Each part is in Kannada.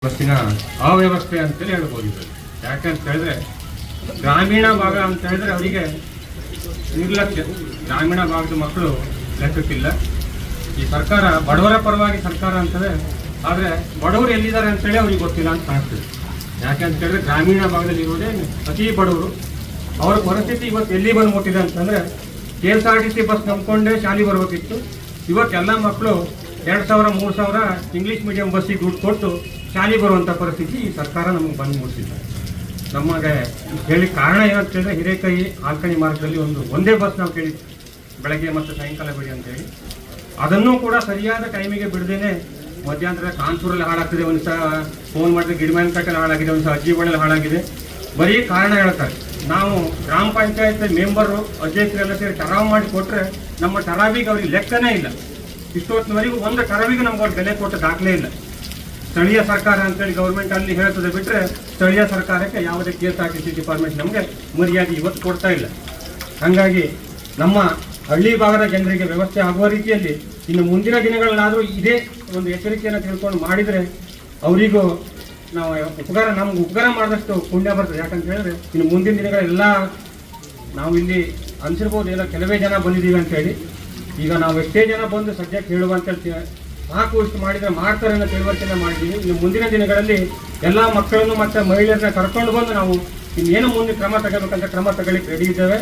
ಬಸ್ಸಿನ ಅವ್ಯವಸ್ಥೆ ಅಂತೇಳಿ ಹೇಳ್ಬೋದು ಇದು. ಯಾಕಂತ ಹೇಳಿದ್ರೆ ಗ್ರಾಮೀಣ ಭಾಗ ಅಂತ ಹೇಳಿದ್ರೆ ಅವರಿಗೆ ನಿರ್ಲಕ್ಷ್ಯ. ಗ್ರಾಮೀಣ ಭಾಗದ ಮಕ್ಕಳು ಲೆಕ್ಕಕ್ಕಿಲ್ಲ. ಈ ಸರ್ಕಾರ ಬಡವರ ಪರವಾಗಿ ಸರ್ಕಾರ ಅಂತದೆ, ಆದರೆ ಬಡವರು ಎಲ್ಲಿದ್ದಾರೆ ಅಂತೇಳಿ ಅವ್ರಿಗೆ ಗೊತ್ತಿಲ್ಲ ಅಂತ ಕಾಣಿಸ್ತದೆ. ಯಾಕೆಂತ ಹೇಳಿದ್ರೆ ಗ್ರಾಮೀಣ ಭಾಗದಲ್ಲಿ ಇರೋದೇ ಅತಿ ಬಡವರು. ಅವರ ಪರಿಸ್ಥಿತಿ ಇವತ್ತು ಎಲ್ಲಿ ಬಂದು ಮುಟ್ಟಿದೆ ಅಂತಂದರೆ KSRTC ಬಸ್ ನಂಬ್ಕೊಂಡೇ ಶಾಲೆ ಬರಬೇಕಿತ್ತು. ಇವತ್ತೆಲ್ಲ ಮಕ್ಕಳು 2,000 3,000 ಇಂಗ್ಲೀಷ್ ಮೀಡಿಯಂ ಬಸ್ಸಿಗೆ ದುಡ್ಡು ಕೊಟ್ಟು ಶಾಲೆ ಬರುವಂಥ ಪರಿಸ್ಥಿತಿ ಈ ಸರ್ಕಾರ ನಮಗೆ ಬಂದು ಮುಟ್ಟಿಸಿದ್ದಾರೆ. ನಮಗೆ ಹೇಳಿ ಕಾರಣ ಏನಂತ ಹೇಳಿದ್ರೆ ಹಿರೇಕೈ ಆಲ್ಕಣಿ ಮಾರ್ಗದಲ್ಲಿ ಒಂದೇ ಬಸ್ ನಾವು ಕೇಳಿ ಬೆಳಗ್ಗೆ ಮತ್ತು ಸಾಯಂಕಾಲ ಬಿಡಿ ಅಂತೇಳಿ, ಅದನ್ನೂ ಕೂಡ ಸರಿಯಾದ ಟೈಮಿಗೆ ಬಿಡದೇನೆ ಮಧ್ಯಾಂತರ ಕಾನ್ಪುರಲ್ಲಿ ಹಾಳಾಗ್ತಿದೆ, ಒಂದು ಸಹ ಫೋನ್ ಮಾಡಿದ್ರೆ ಗಿಡಮ್ಯಾನ್ ಕಟ್ಟಲ್ಲಿ ಹಾಳಾಗಿದೆ, ಒಂದು ಸಹ ಅಜ್ಜಿಬಳ್ಳಲ್ಲಿ ಹಾಳಾಗಿದೆ. ಬರೀ ಕಾರಣ ಹೇಳ್ತಾರೆ. ನಾವು ಗ್ರಾಮ ಪಂಚಾಯತ್ ಮೆಂಬರು ಅಧ್ಯಕ್ಷರೆಲ್ಲ ಸೇರಿ ಟರಾವ್ ಮಾಡಿ ಕೊಟ್ಟರೆ ನಮ್ಮ ಟರಾವಿಗೆ ಅವ್ರಿಗೆ ಲೆಕ್ಕನೇ ಇಲ್ಲ. ಇಷ್ಟೊತ್ತಿನವರೆಗೂ ಒಂದು ಟರಾವಿಗೆ ನಮ್ಗೆ ಅವ್ರು ಬೆಲೆ ಕೊಟ್ಟ ದಾಖಲೆ ಇಲ್ಲ. ಸ್ಥಳೀಯ ಸರ್ಕಾರ ಅಂತೇಳಿ ಗೌರ್ಮೆಂಟ್ ಅಲ್ಲಿ ಹೇಳ್ತದೆ ಬಿಟ್ಟರೆ ಸ್ಥಳೀಯ ಸರ್ಕಾರಕ್ಕೆ ಯಾವುದೇ KSRTC ಡಿಪಾರ್ಟ್ಮೆಂಟ್ ನಮಗೆ ಮರ್ಯಾದೆ ಇವತ್ತು ಕೊಡ್ತಾ ಇಲ್ಲ. ಹಾಗಾಗಿ ನಮ್ಮ ಹಳ್ಳಿ ಭಾಗದ ಜನರಿಗೆ ವ್ಯವಸ್ಥೆ ಆಗುವ ರೀತಿಯಲ್ಲಿ ಇನ್ನು ಮುಂದಿನ ದಿನಗಳಲ್ಲಾದರೂ ಇದೇ ಒಂದು ಎಚ್ಚರಿಕೆಯನ್ನು ತಿಳ್ಕೊಂಡು ಮಾಡಿದರೆ ಅವರಿಗೂ ನಾವು ನಮ್ಗೆ ಉಪಕಾರ ಮಾಡಿದಷ್ಟು ಪುಣ್ಯ ಬರ್ತದೆ. ಯಾಕಂತ ಹೇಳಿದ್ರೆ ಇನ್ನು ಮುಂದಿನ ದಿನಗಳೆಲ್ಲ ನಾವು ಇಲ್ಲಿ ಅನ್ಸಿರ್ಬೋದು ಎಲ್ಲ ಕೆಲವೇ ಜನ ಬಂದಿದ್ದೀವಿ ಅಂತೇಳಿ. ಈಗ ನಾವು ಎಷ್ಟೇ ಜನ ಬಂದು ಸದ್ಯಕ್ಕೆ ಹೇಳುವಂತ ಸಾಕು ಇಷ್ಟು ಮಾಡಿದರೆ ಮಾಡ್ತಾರೆ ಅನ್ನೋ ತಿಳುವಳಿಕೆನ ಮಾಡಿದ್ದೀವಿ. ಇನ್ನು ಮುಂದಿನ ದಿನಗಳಲ್ಲಿ ಎಲ್ಲ ಮಕ್ಕಳನ್ನು ಮತ್ತು ಮಹಿಳೆಯರನ್ನ ಕರ್ಕೊಂಡು ಬಂದು ನಾವು ಇನ್ನೇನು ಮುಂದೆ ಕ್ರಮ ತಗೋಬೇಕಂತ ಕ್ರಮ ತಗೊಳ್ಳಿಕ್ಕೆ ರೆಡಿ ಇದ್ದೇವೆ.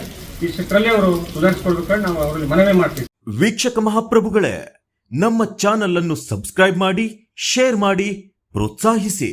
ಇಷ್ಟರಲ್ಲೇ ಅವರು ಸುಧಾರಿಸ್ಕೊಳ್ಬೇಕಂತ ನಾವು ಅವರಲ್ಲಿ ಮನವಿ ಮಾಡ್ತೀವಿ. ವೀಕ್ಷಕ ಮಹಾಪ್ರಭುಗಳೇ, ನಮ್ಮ ಚಾನಲ್ ಅನ್ನು ಸಬ್ಸ್ಕ್ರೈಬ್ ಮಾಡಿ, ಶೇರ್ ಮಾಡಿ, ಪ್ರೋತ್ಸಾಹಿಸಿ.